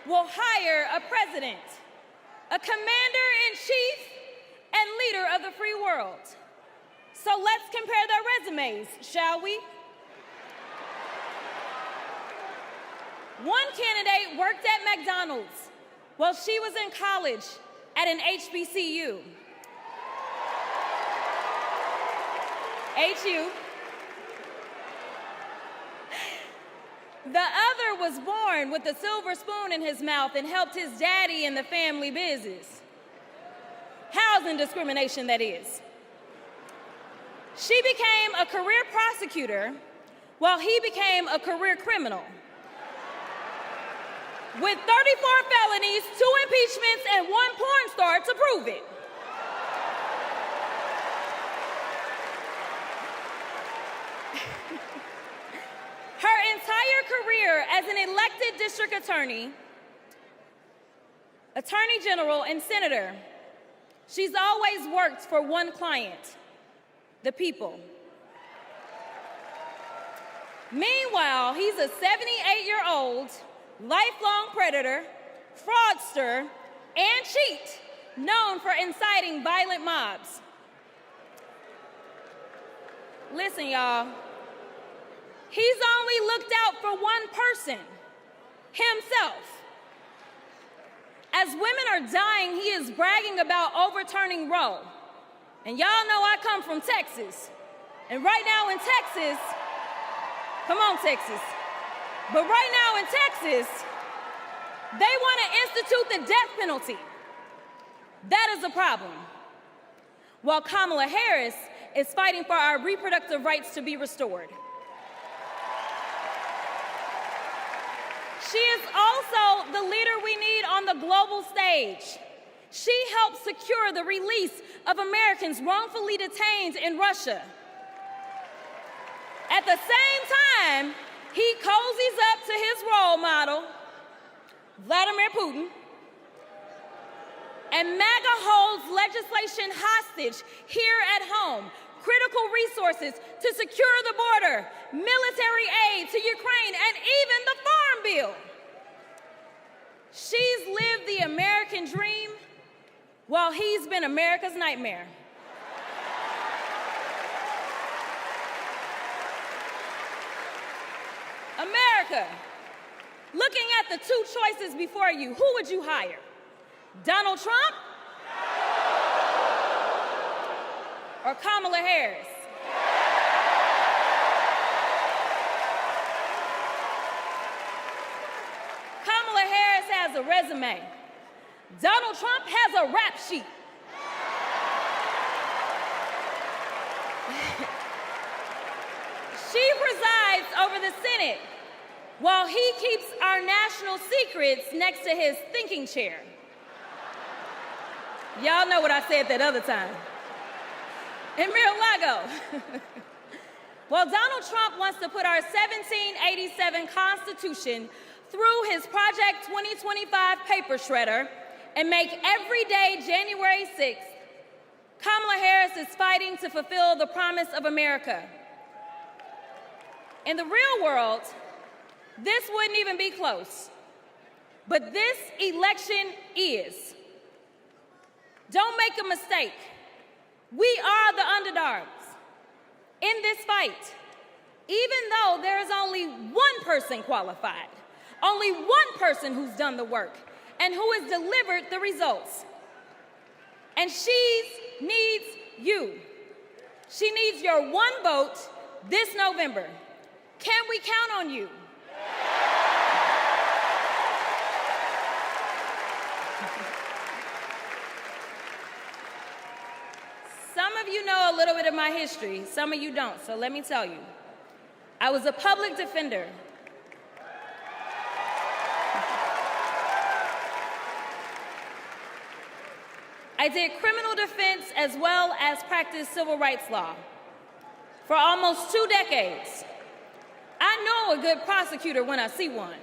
will hire a president, a commander-in-chief, and leader of the free world. So let's compare their resumes, shall we? One candidate worked at McDonald's while she was in college at an HBCU. HU. The other was born with a silver spoon in his mouth and helped his daddy in the family business. Housing discrimination, that is. She became a career prosecutor while he became a career criminal. With 34 felonies, 2 impeachments, and 1 porn star to prove it. Her entire career as an elected district attorney, attorney general, and senator, she's always worked for one client, the people. Meanwhile, he's a 78-year-old, lifelong predator, fraudster, and cheat, known for inciting violent mobs. Listen, y'all. He's only looked out for one person, himself. As women are dying, he is bragging about overturning Roe. And y'all know I come from Texas. And right now in Texas, come on, Texas. But right now in Texas, they want to institute the death penalty. That is a problem. While Kamala Harris is fighting for our reproductive rights to be restored. She is also the leader we need on the global stage. She helped secure the release of Americans wrongfully detained in Russia. At the same time, he cozies up to his role model, Vladimir Putin, and MAGA holds legislation hostage here at home, critical resources to secure the border, military aid to Ukraine, and even the Farm Bill. She's lived the American dream while he's been America's nightmare. America, looking at the 2 choices before you, who would you hire? Donald Trump or Kamala Harris? Kamala Harris has a resume. Donald Trump has a rap sheet. She presides over the Senate while he keeps our national secrets next to his thinking chair. Y'all know what I said that other time. In Mar-a-Lago. While Donald Trump wants to put our 1787 Constitution through his Project 2025 paper shredder and make every day January 6th, Kamala Harris is fighting to fulfill the promise of America. In the real world, this wouldn't even be close. But this election is. Don't make a mistake. We are the underdogs in this fight, even though there is only one person qualified, only one person who's done the work, and who has delivered the results. And she needs you. She needs your one vote this November. Can we count on you? Some of you know a little bit of my history, some of you don't, so let me tell you. I was a public defender. I did criminal defense as well as practiced civil rights law for almost 2 decades. I know a good prosecutor when I see one.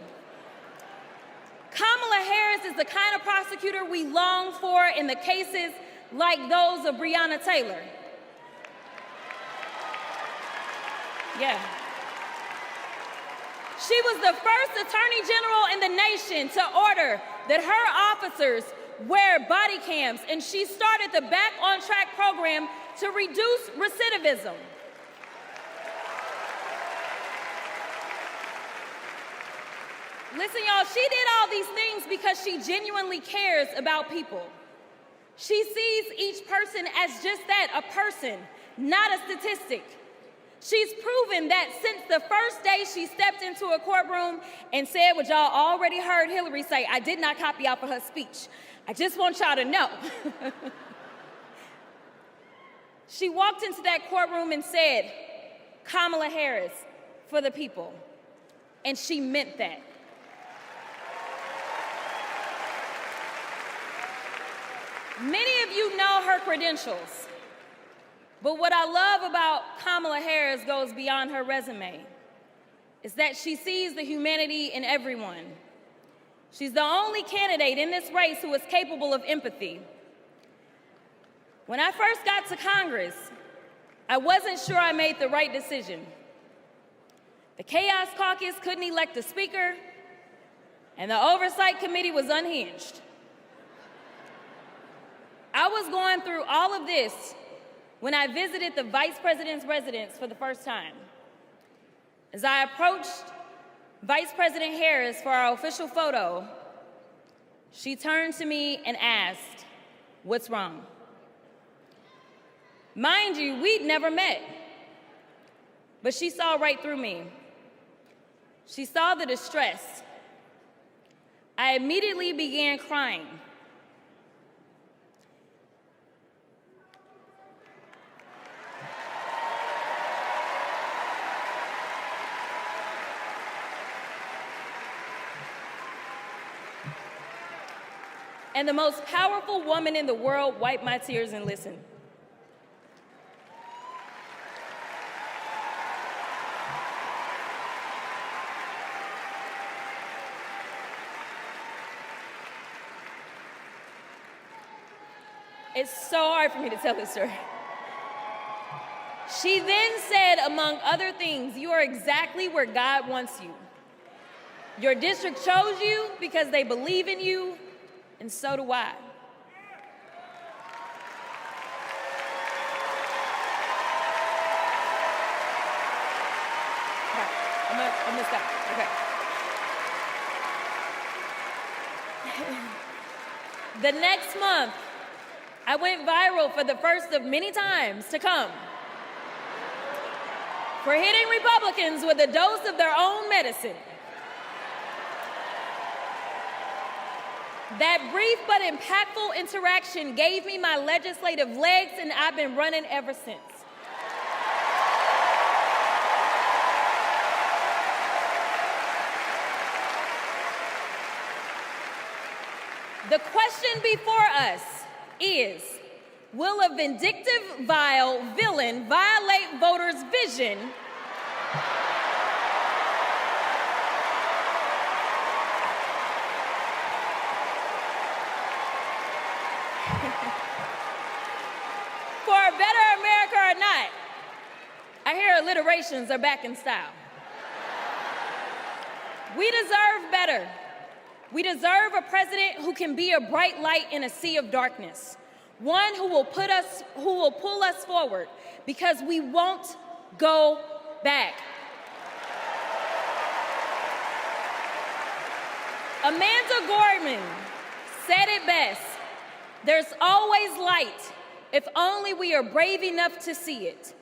Kamala Harris is the kind of prosecutor we long for in the cases like those of Breonna Taylor. Yeah. She was the first Attorney General in the nation to order that her officers wear body cams, and she started the Back on Track program to reduce recidivism. Listen, y'all, she did all these things because she genuinely cares about people. She sees each person as just that, a person, not a statistic. She's proven that since the first day she stepped into a courtroom and said what y'all already heard Hillary say, I did not copy out for her speech. I just want y'all to know. She walked into that courtroom and said, Kamala Harris for the people. And she meant that. Many of you know her credentials, but what I love about Kamala Harris goes beyond her resume, is that she sees the humanity in everyone. She's the only candidate in this race who is capable of empathy. When I first got to Congress, I wasn't sure I made the right decision. The Chaos Caucus couldn't elect a speaker, and the Oversight Committee was unhinged. I was going through all of this when I visited the Vice President's residence for the first time. As I approached Vice President Harris for our official photo, she turned to me and asked, "What's wrong?" Mind you, we'd never met, but she saw right through me. She saw the distress. I immediately began crying. And the most powerful woman in the world wiped my tears and listened. It's so hard for me to tell this story. She then said, among other things, "You are exactly where God wants you. Your district chose you because they believe in you, and so do I." I'm gonna stop. Okay. The next month, I went viral for the first of many times to come for hitting Republicans with a dose of their own medicine. That brief but impactful interaction gave me my legislative legs, and I've been running ever since. The question before us is, will a vindictive, vile villain violate voters' vision for a better America or not? I hear alliterations are back in style. We deserve better. We deserve a president who can be a bright light in a sea of darkness. One who will pull us forward, because we won't go back. Amanda Gorman said it best: "There's always light if only we are brave enough to see it,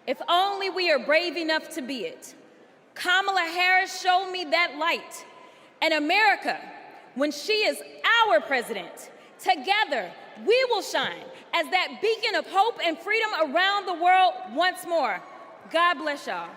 if only we are brave enough to be it." Kamala Harris showed me that light. And America, when she is our president, together we will shine as that beacon of hope and freedom around the world once more. God bless y'all.